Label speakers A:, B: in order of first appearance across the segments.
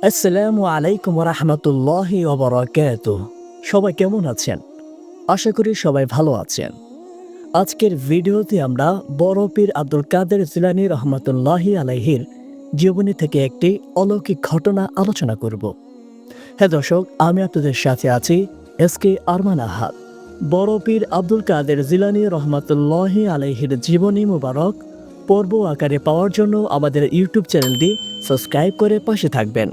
A: আসসালামু আলাইকুম রহমতুল্লাহি ওবরাকাতুহ। সবাই কেমন আছেন? আশা করি সবাই ভালো আছেন। আজকের ভিডিওতে আমরা বড় পীর আব্দুল কাদের জিলানী রহমতুল্লাহি আলাইহির জীবনী থেকে একটি অলৌকিক ঘটনা আলোচনা করব। হ্যাঁ দর্শক, আমি আপনাদের সাথে আছি এসকে আরমান আহাদ। বড় পীর আব্দুল কাদের জিলানী রহমতুল্লাহি আলাইহির জীবনী মুবারক পর্ব আকারে পাওয়ার জন্য আমাদের ইউটিউব চ্যানেলটি সাবস্ক্রাইব করে পাশে থাকবেন।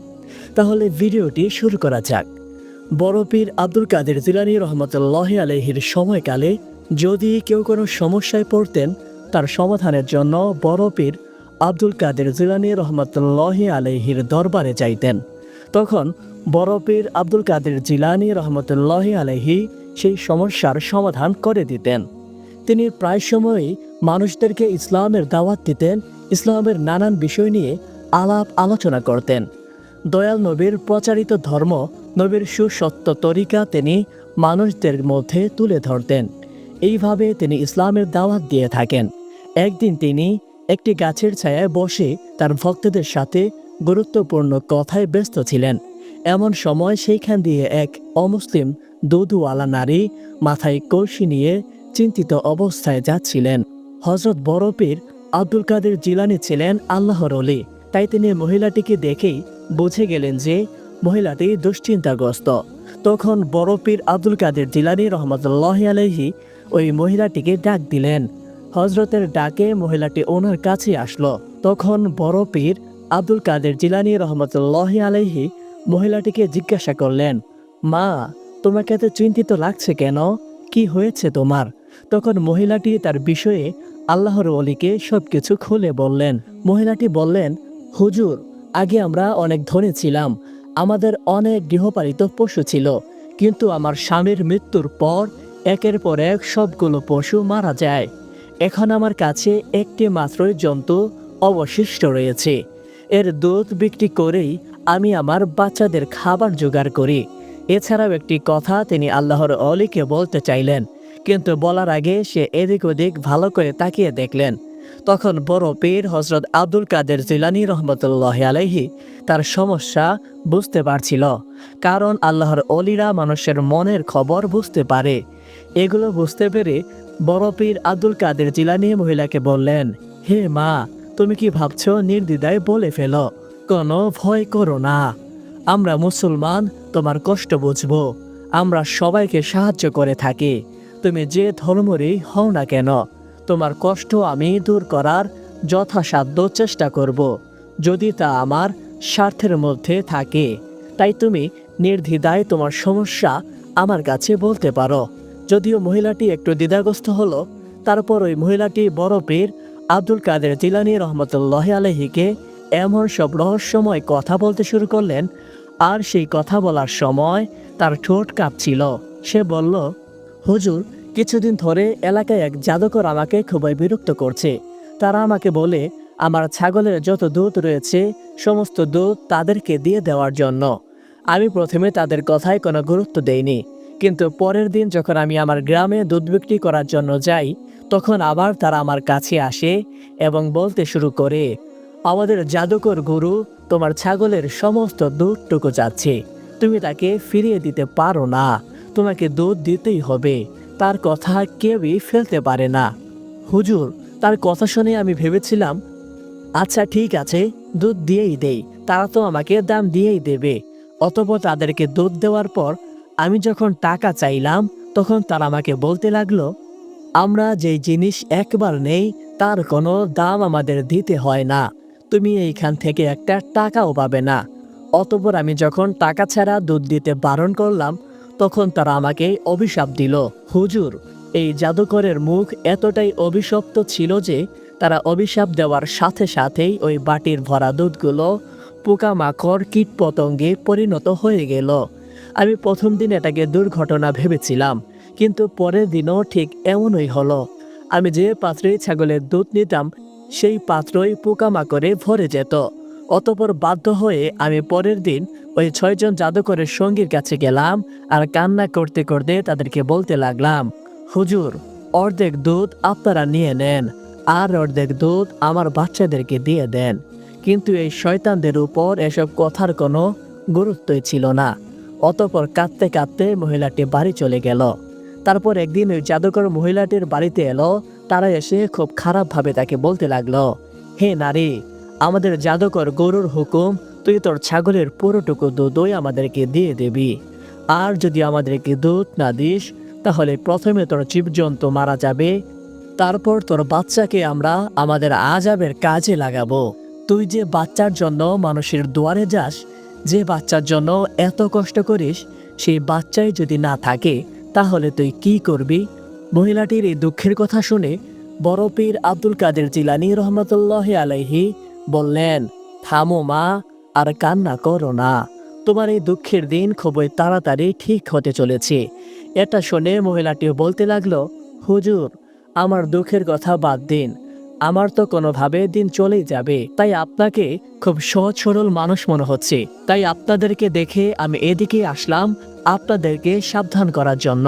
A: তাহলে ভিডিওটি শুরু করা যাক। বড় পীর আব্দুল কাদের জিলানী রহমতুল্লাহি আলাইহির সময়কালে যদি কেউ কোনো সমস্যায় পড়তেন, তার সমাধানের জন্য বড় পীর আব্দুল কাদের জিলানী রহমতুল্লাহি আলাইহির দরবারে যাইতেন। তখন বড় পীর আব্দুল কাদের জিলানী রহমতুল্লাহি আলাইহি সেই সমস্যার সমাধান করে দিতেন। তিনি প্রায় সময়ই মানুষদেরকে ইসলামের দাওয়াত দিতেন, ইসলামের নানান বিষয় নিয়ে আলাপ আলোচনা করতেন। দয়াল নবীর প্রচারিত ধর্ম, নবীর সুসত্য তরিকা তিনি মানুষদের মধ্যে তুলে ধরতেন। এইভাবে তিনি ইসলামের দাওয়াত দিয়ে থাকেন। একদিন তিনি একটি গাছের ছায়ায় বসে তার ভক্তদের সাথে গুরুত্বপূর্ণ কথায় ব্যস্ত ছিলেন। এমন সময় সেইখান দিয়ে এক অমুসলিম দুধওয়ালা নারী মাথায় কলসি নিয়ে চিন্তিত অবস্থায় যাচ্ছিলেন। হযরত বড় পীর আব্দুল কাদের জিলানী ছিলেন আল্লাহর ওলি, তাই তিনি মহিলাটিকে দেখেই বুঝে গেলেন যে মহিলাটি দুশ্চিন্তাগ্রস্ত। তখন বড় পীর আব্দুল কাদের জিলানী রহমতুল্লাহি আলাইহি ওই মহিলাটিকে ডাক দিলেন। হযরতের ডাকে মহিলাটি ওনার কাছে আসলো। তখন বড় পীর আব্দুল কাদের জিলানী রহমতুল্লাহি আলাইহি মহিলাটিকে জিজ্ঞাসা করলেন, মা, তোমাকে এত চিন্তিত লাগছে কেন? কি হয়েছে তোমার? তখন মহিলাটি তার বিষয়ে আল্লাহর ওলিকে সবকিছু খুলে বললেন। মহিলাটি বললেন, হুজুর, আগে আমরা অনেক ধনী ছিলাম, আমাদের অনেক গৃহপালিত পশু ছিল, কিন্তু আমার স্বামীর মৃত্যুর পর একের পর এক সবগুলো পশু মারা যায়। এখন আমার কাছে একটি মাত্রই জন্তু অবশিষ্ট রয়েছে। এর দুধ বিক্রি করেই আমি আমার বাচ্চাদের খাবার জোগাড় করি। এছাড়াও একটি কথা তিনি আল্লাহর ওলিকে বলতে চাইলেন, কিন্তু বলার আগে সে এদিক ওদিক ভালো করে তাকিয়ে দেখলেন। তখন বড় পীর হযরত আব্দুল কাদের জিলানী রহমতুল্লাহি আলাইহি তার সমস্যা বুঝতে পারছিল, কারণ আল্লাহর ওলিরা মানুষের মনের খবর বুঝতে পারে। এগুলো বুঝতে পেরে বড় পীর আব্দুল কাদের জিলানী মহিলাকে বললেন, হে মা, তুমি কি ভাবছো? নির্দ্বিধায় বলে ফেলো, কোনো ভয় করো না। আমরা মুসলমান, তোমার কষ্ট বুঝবো। আমরা সবাইকে সাহায্য করে থাকি। তুমি যে ধর্মেরই হও না কেন, তোমার কষ্ট আমি দূর করার যথাসাধ্য চেষ্টা করব, যদি তা আমার স্বার্থের মধ্যে থাকে। তাই তুমি নির্দ্বিধায় তোমার সমস্যা আমার কাছে বলতে পারো। যদিও মহিলাটি একটু দ্বিধাগ্রস্ত হলো, তারপর ওই মহিলাটি বড় পীর আব্দুল কাদের জিলানী রহমতুল্লাহি আলাইহিকে এমন সব রহস্যময় কথা বলতে শুরু করলেন, আর সেই কথা বলার সময় তার ঠোঁট কাঁপছিল। সে বলল, হুজুর, কিছুদিন ধরে এলাকায় এক জাদুকর আমাকে খুবই বিরক্ত করছে। তারা আমাকে বলে আমার ছাগলের যত দুধ রয়েছে সমস্ত দুধ তাদেরকে দিয়ে দেওয়ার জন্য। আমি প্রথমে তাদের কথায় কোনো গুরুত্ব দেইনি, কিন্তু পরের দিন যখন আমি আমার গ্রামে দুধ বিক্রি করার জন্য যাই, তখন আবার তারা আমার কাছে আসে এবং বলতে শুরু করে, আমাদের জাদুকর গুরু তোমার ছাগলের সমস্ত দুধটুকু যাচ্ছে, তুমি তাকে ফিরিয়ে দিতে পারো না, তোমাকে দুধ দিতেই হবে, তার কথা কেউই ফেলতে পারে না। হুজুর, তার কথা শুনে আমি ভেবেছিলাম, আচ্ছা ঠিক আছে, দুধ দিয়েই দেই, তারা তো আমাকে দাম দিয়েই দেবে। অতঃপর তাদেরকে দুধ দেওয়ার পর আমি যখন টাকা চাইলাম, তখন তারা আমাকে বলতে লাগলো, আমরা যেই জিনিস একবার নেই তার কোনো দাম আমাদের দিতে হয় না, তুমি এইখান থেকে একটা টাকাও পাবে না। অতঃপর আমি যখন টাকা ছাড়া দুধ দিতে বারণ করলাম, তখন তারা আমাকে অভিশাপ দিল। হুজুর, এই জাদুকরের মুখ এতটাই অভিশপ্ত ছিল যে তারা অভিশাপ দেওয়ার সাথে সাথেই ওই বাটির ভরা দুধগুলো পোকামাকড় কীটপতঙ্গে পরিণত হয়ে গেল। আমি প্রথম দিন এটাকে দুর্ঘটনা ভেবেছিলাম, কিন্তু পরের দিনও ঠিক এমনই হলো। আমি যে পাত্রে ছাগলের দুধ নিতাম সেই পাত্রই পোকামাকড়ে ভরে যেত। অতঃপর বাধ্য হয়ে আমি পরের দিন ওই 6 জন জাদুকরের সঙ্গীর কাছে গেলাম আর কান্না করতে করতে তাদেরকে বলতে লাগলাম, হুজুর, অর্ধেক দুধ আপনারা নিয়ে নেন, আর অর্ধেক দুধ আমার বাচ্চাদেরকে দিয়ে দেন। কিন্তু এই শয়তানদের উপর এসব কথার কোনো গুরুত্বই ছিল না। অতঃপর কাঁদতে কাঁদতে মহিলাটি বাড়ি চলে গেল। তারপর একদিন ওই জাদুকর মহিলাটির বাড়িতে এলো। তারা এসে খুব খারাপভাবে তাকে বলতে লাগলো, হে নারী, আমাদের জাদুকর গরুর হুকুম, তুই তোর ছাগলের পুরোটুকু দুধই আমাদেরকে দিয়ে দিবি। আর যদি আমাদেরকে দুধ না দিস, তাহলে প্রথমে তোর জীবজন্তু মারা যাবে, তারপর তোর বাচ্চাকে আমরা আমাদের আযাবের কাজে লাগাবো। তুই যে বাচ্চার জন্য মানুষের দুয়ারে যাস, যে বাচ্চার জন্য এত কষ্ট করিস, সেই বাচ্চাই যদি না থাকে, তাহলে তুই কি করবি? মহিলাটির এই দুঃখের কথা শুনে বড় পীর আব্দুল কাদের জিলানী রহমতুল্লাহ আলাইহি বললেন, থামো মা, আর কান্না করো না। তোমার এই দুঃখের দিন খুবই তাড়াতাড়ি ঠিক হতে চলেছে। এটা শুনে মহিলাটিও বলতে লাগলো, হুজুর, আমার দুঃখের কথা বাদ দিন, আমার তো কোনোভাবে দিন চলেই যাবে। তাই আপনাকে খুব সহজ সরল মানুষ মনে হচ্ছে। তাই আপনাদেরকে দেখে আমি এদিকে আসলাম আপনাদেরকে সাবধান করার জন্য।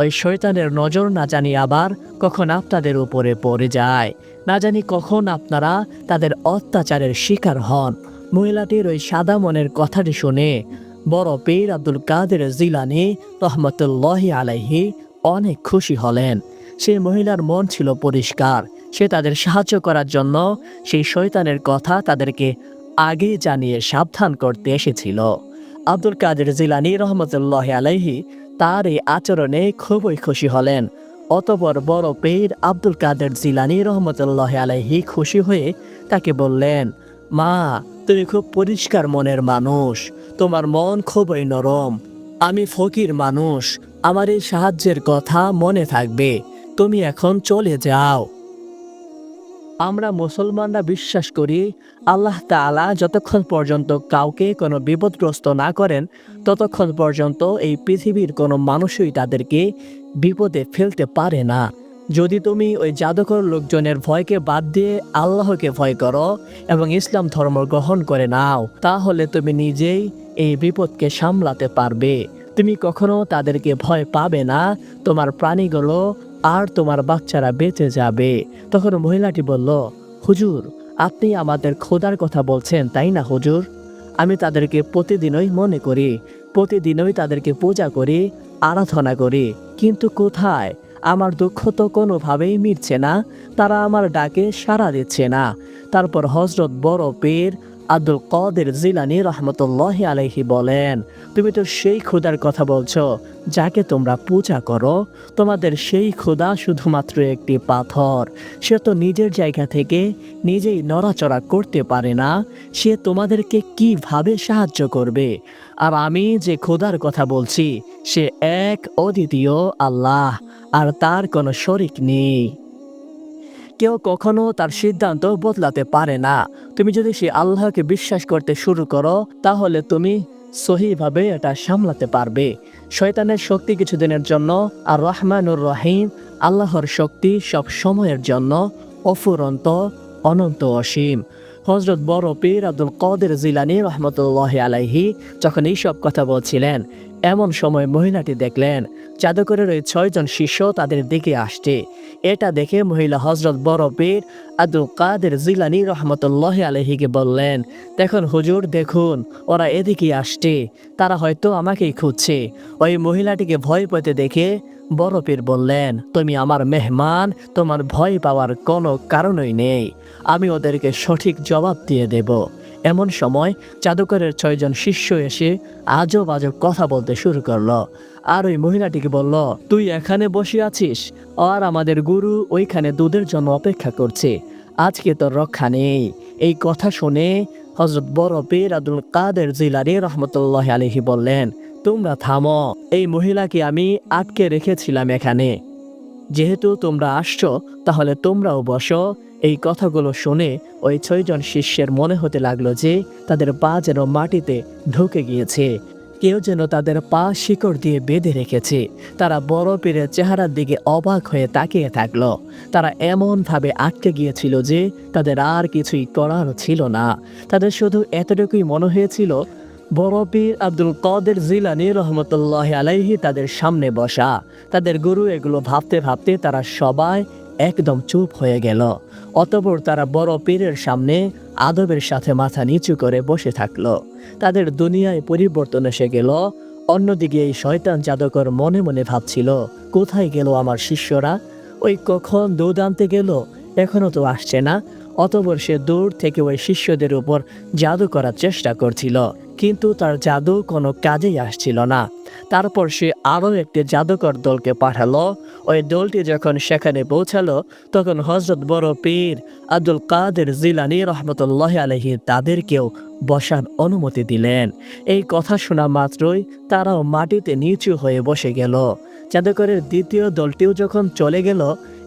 A: ওই শয়তানের নজর না জানি আবার কখন আপনাদের উপরে পড়ে যায়, না জানি কখন আপনারা তাদের অত্যাচারের শিকার হন। মহিলাটির ওই সাদা মনের কথাটি শুনে বড় পীর আব্দুল কাদের জিলানী রহমতুল্লাহি আলাইহি অনেক খুশি হলেন। সেই মহিলার মন ছিল পরিষ্কার। সে তাদের সাহায্য করার জন্য সেই শয়তানের কথা তাদেরকে আগে জানিয়ে সাবধান করতে এসেছিল। আব্দুল কাদের জিলানী রহমতুল্লাহি আলাইহি তার এই আচরণে খুবই খুশি হলেন। অতঃপর বড় পীর আব্দুল কাদের জিলানী রহমতুল্লাহ আলাইহি খুশি হয়ে তাকে বললেন, মা, তুমি খুব পরিষ্কার মনের মানুষ, তোমার মন খুবই নরম। আমি ফকির মানুষ, আমার এই সাহায্যের কথা মনে থাকবে। তুমি এখন চলে যাও। আমরা মুসলমানরা বিশ্বাস করি, আল্লাহ তাআলা যতক্ষণ পর্যন্ত কাউকে কোনো বিপদগ্রস্ত না করেন, ততক্ষণ পর্যন্ত এই পৃথিবীর কোনো মানুষই তাদেরকে বিপদে ফেলতে পারে না। যদি তুমি ওই জাদুকর লোকজনের ভয়কে বাদ দিয়ে আল্লাহকে ভয় করো এবং ইসলাম ধর্ম গ্রহণ করে নাও, তাহলে তুমি নিজেই এই বিপদকে সামলাতে পারবে। তুমি কখনো তাদেরকে ভয় পাবে না, তোমার প্রাণীগুলো আর তোমার বাচ্চারা বেঁচে যাবে। তখন মহিলাটি বলল, হুজুর, আপনি আমাদের খোদার কথা বলছেন, তাই না হুজুর? আমি তাদেরকে প্রতিদিনই মনে করি, প্রতিদিনই তাদেরকে পূজা করি, আরাধনা করি, কিন্তু কোথায়? আমার দুঃখ তো কোনোভাবেই মিটছে না, তারা আমার ডাকে সাড়া দিচ্ছে না। তারপর হযরত বড় পীর আব্দুল কাদের জিলানী রহমতুল্লাহ আলাইহি বলেন, তুমি তো সেই খোদার কথা বলছো যাকে তোমরা পূজা করো। তোমাদের সেই খোদা শুধুমাত্র একটি পাথর। সে তো নিজের জায়গা থেকে নিজেই নড়াচড়া করতে পারে না। সে তোমাদেরকে কিভাবে সাহায্য করবে? আর আমি যে খোদার কথা বলছি, সে এক অদ্বিতীয় আল্লাহ, আর তার কোনো শরিক নেই। কেউ কখনো তার সিদ্ধান্ত বদলাতে পারে না। তুমি যদি সে আল্লাহকে বিশ্বাস করতে শুরু করো, তাহলে তুমি সহিভাবে এটা সামলাতে পারবে। শয়তানের শক্তি কিছুদিনের জন্য, আর রহমানুর রহিম আল্লাহর শক্তি সব সময়ের জন্য, অফুরন্ত, অনন্ত, অসীম। হযরত বড় পীর আব্দুল কাদের জিলানী রহমতুল্লাহ আলাইহি যখন এইসব কথা বলছিলেন, এমন সময় মহিলাটি দেখলেন জাদুকরের ওই 6 জন শিষ্য তাদের দিকে আসছে। এটা দেখে মহিলা হযরত বড় পীর আব্দুল কাদের জিলানী রহমতুল্লাহ আলাইহিকে বললেন, দেখুন হুজুর, দেখুন, ওরা এদিকে আসছে, তারা হয়তো আমাকেই খুঁজছে। ওই মহিলাটিকে ভয় পেতে দেখে বড় পীর বললেন, তুমি আমার মেহমান, তোমার ভয় পাওয়ার কোনো কারণই নেই, আমি ওদেরকে সঠিক জবাব দিয়ে দেব। এমন সময় জাদুকরের 6 জন শিষ্য এসে আজব আজব কথা বলতে শুরু করলো। আর ওই মহিলাটিকে বলল, তুই এখানে বসে আছিস, আর আমাদের গুরু ওইখানে দুধের জন্য অপেক্ষা করছে, আজকে তোর রক্ষা নেই। এই কথা শুনে হযরত বড় পীর আব্দুল কাদের জিলানী রহমতুল্লাহ আলাইহি বললেন, তোমরা থামো, এই মহিলাকে আমি আটকে রেখেছিলাম এখানে। যেহেতু তোমরা আসছো, তাহলে তোমরাও বসো। এই কথাগুলো শুনে ওই 6 জন শিষ্যের মনে হতে লাগলো যে তাদের পা যেন মাটিতে ঢুকে গিয়েছে, কেউ যেন তাদের পা শিকড় দিয়ে বেঁধে রেখেছে। তারা বড় পীরের চেহারার দিকে অবাক হয়ে তাকিয়ে থাকলো। তারা এমনভাবে আটকে গিয়েছিল যে তাদের আর কিছুই করার ছিল না। তাদের শুধু এতটুকুই মনে হয়েছিল, বড় পীর আব্দুল কাদের জিলানী রহমতুল্লাহ আলাইহি তাদের সামনে বসা। তাদের গুরু এগুলো ভাবতে ভাবতে তারা সবাই একদম চুপ হয়ে গেল। অতঃপর তারা বড় পীরের সামনে আদবের সাথে মাথা নিচু করে বসে থাকলো। তাদের দুনিয়ায় পরিবর্তন এসে গেল। অন্যদিকে এই শয়তান জাদুকর মনে মনে ভাবছিল, কোথায় গেল আমার শিষ্যরা? ওই কখন দুধ আনতে গেল, এখনো তো আসছে না। অতঃপর সে দূর থেকে ওই শিষ্যদের উপর জাদু করার চেষ্টা করছিল, কিন্তু তার জাদু কোনো কাজেই আসছিল না। তারপর সে আরও একটি জাদুকর দলকে পাঠালো। ওই দলটি যখন সেখানে পৌঁছালো, তখন হযরত বড় পীর আব্দুল কাদের জিলানী রহমতুল্লাহ আলাইহি তাদেরকেও বসার অনুমতি দিলেন। এই কথা শোনা মাত্রই তারাও মাটিতে নিচু হয়ে বসে গেল। জাদুকরের দ্বিতীয় দলটিও যখন চলে গেল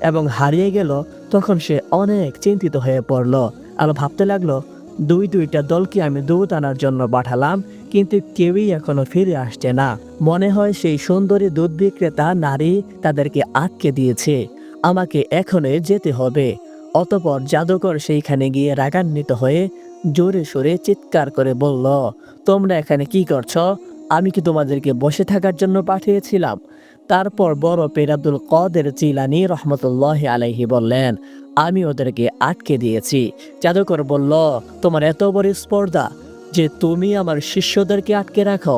A: এবং হারিয়ে গেল, তখন সে অনেক চিন্তিত হয়ে পড়ল আর ভাবতে লাগলো, দুইটা দলকে আমি দুধ আনার জন্য পাঠালাম, কিন্তু কেউই এখনো ফিরে আসছে না। মনে হয় সেই সুন্দরী দুধ বিক্রেতা নারী তাদেরকে আটকে দিয়েছে। আমাকে এখনই যেতে হবে। অতঃপর জাদুকর সেইখানে গিয়ে রাগান্বিত হয়ে জোরে সোরে চিৎকার করে বলল, তোমরা এখানে কি করছো? আমি কি তোমাদেরকে বসে থাকার জন্য পাঠিয়েছিলাম? তারপর বড় পীর আব্দুল কাদের জিলানী রহমতুল্লাহ আলাইহি বললেন, আমি ওদেরকে আটকে দিয়েছি। জাদুকর বলল, তোমার এত বড় স্পর্ধা যে তুমি আমার শিষ্যদেরকে আটকে রাখো?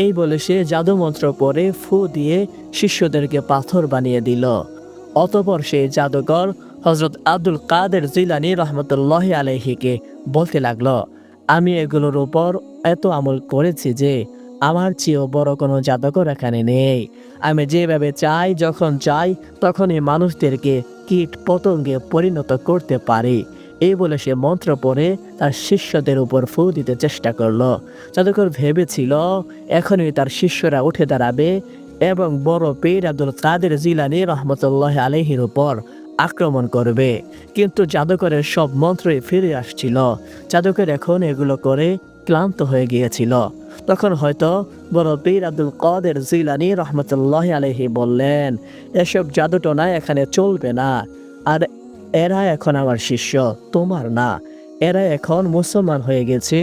A: এই বলে সে জাদুমন্ত্র পরে ফু দিয়ে শিষ্যদেরকে পাথর বানিয়ে দিল। অতঃপর সেই জাদুকর হযরত আব্দুল কাদের জিলানী রহমতুল্লাহ আলাইহিকে বলতে লাগলো, আমি এগুলোর উপর এত আমল করেছি যে আমার চেয়েও বড় কোনো জাদুকর এখানে নেই। আমি যেভাবে চাই, যখন চাই তখনই মানুষদেরকে কীট পতঙ্গে পরিণত করতে পারি। এই বলে সে মন্ত্র পড়ে তার শিষ্যদের উপর ফু দিতে চেষ্টা করলো। জাদুকর ভেবেছিল এখনই তার শিষ্যরা উঠে দাঁড়াবে এবং বড় পীর আব্দুল কাদের জিলানী রহমতুল্লাহ আলাইহির উপর আক্রমণ করবে, কিন্তু জাদুকরের সব মন্ত্রই ফিরে আসছিল। জাদুকর এখন এগুলো করে ক্লান্ত হয়ে গিয়েছিল। তখন হয়তো বড় পীর আব্দুল কাদের জিলানী রহমতুল্লাহ আলাইহি বললেন, এসব জাদুটনা এখানে চলবে না। আর এরা এখন আমার শিষ্য, তোমার না। এরা এখন মুসলমান হয়ে গেছে।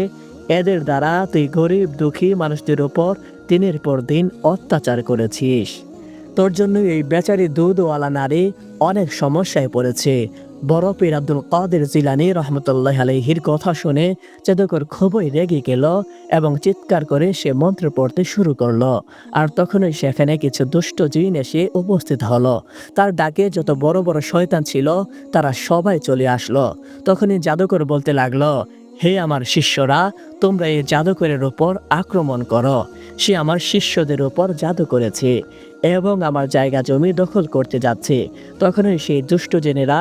A: এদের দ্বারা তুই গরিব দুঃখী মানুষদের উপর দিনের পর দিন অত্যাচার করেছিস। তোর জন্য এই বেচারি দুধওয়ালা নারী অনেক সমস্যায় পড়েছে। বড় পীর আব্দুল কাদের জিলানী রহমতুল্লাহ আলাইহির কথা শুনে জাদুকর খুবই রেগে গেল এবং চিৎকার করে সে মন্ত্র পড়তে শুরু করলো। আর তখনই সেখানে কিছু দুষ্ট জিন এসে উপস্থিত হলো। তার ডাকে যত বড় বড় শয়তান ছিল তারা সবাই চলে আসলো। তখনই জাদুকর বলতে লাগলো, হে আমার শিষ্যরা, তোমরা এই জাদুকরের উপর আক্রমণ করো। সে আমার শিষ্যদের উপর জাদু করেছে এবং আমার জায়গা জমি দখল করতে যাচ্ছে। তখনই সেই দুষ্ট জেনেরা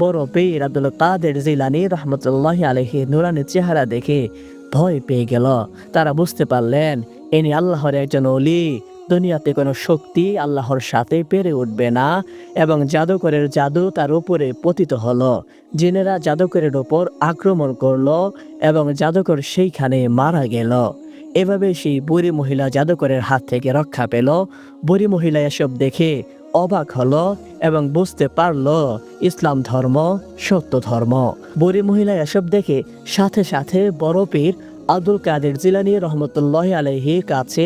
A: বড় পীর আব্দুল কাদের জিলানী রহমতুল্লাহ আলাইহির নুরানি চেহারা দেখে ভয় পেয়ে গেল। তারা বুঝতে পারলেন ইনি আল্লাহর একজন ওলি। দুনিয়াতে কোনো শক্তি আল্লাহর সাথে পেরে উঠবে না এবং জাদুকরের জাদু তার উপরে পতিত হলো। জিনেরা জাদুকরের উপর আক্রমণ করলো এবং জাদুকর সেইখানে মারা গেল। এভাবে সেই বুড়ি মহিলা জাদুকরের হাত থেকে রক্ষা পেল। বুড়ি মহিলা এসব দেখে অবাক হলো এবং বুঝতে পারলো ইসলাম ধর্ম সত্য ধর্ম। বুড়ি মহিলা এসব দেখে সাথে সাথে বড় পীর আব্দুল কাদের জিলানী রহমতুল্লাহ আলাইহির কাছে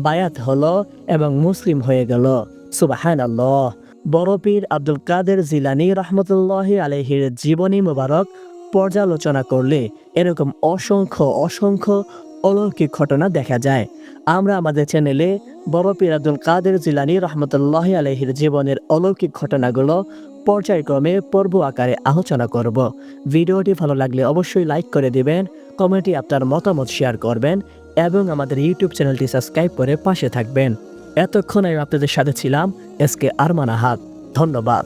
A: বায়াত হলো এবং মুসলিম হয়ে গেল। সুবহানাল্লাহ। বড় পীর আব্দুল কাদের জিলানী রহমতুল্লাহ আলাইহির জীবনী মুবারক পর্যালোচনা করলে এরকম অসংখ্য অলৌকিক ঘটনা দেখা যায়। আমরা আমাদের চ্যানেলে বড় পীর আব্দুল কাদের জিলানী রহমতুল্লাহ আলাইহির জীবনের অলৌকিক ঘটনাগুলো পর্যায়ক্রমে পর্ব আকারে আলোচনা করব। ভিডিওটি ভালো লাগলে অবশ্যই লাইক করে দিবেন, কমেন্টে আপনার মতামত শেয়ার করবেন এবং আমাদের ইউটিউব চ্যানেলটি সাবস্ক্রাইব করে পাশে থাকবেন। এতক্ষণ আমি আপনাদের সাথে ছিলাম এসকে আরমান আহাদ। ধন্যবাদ।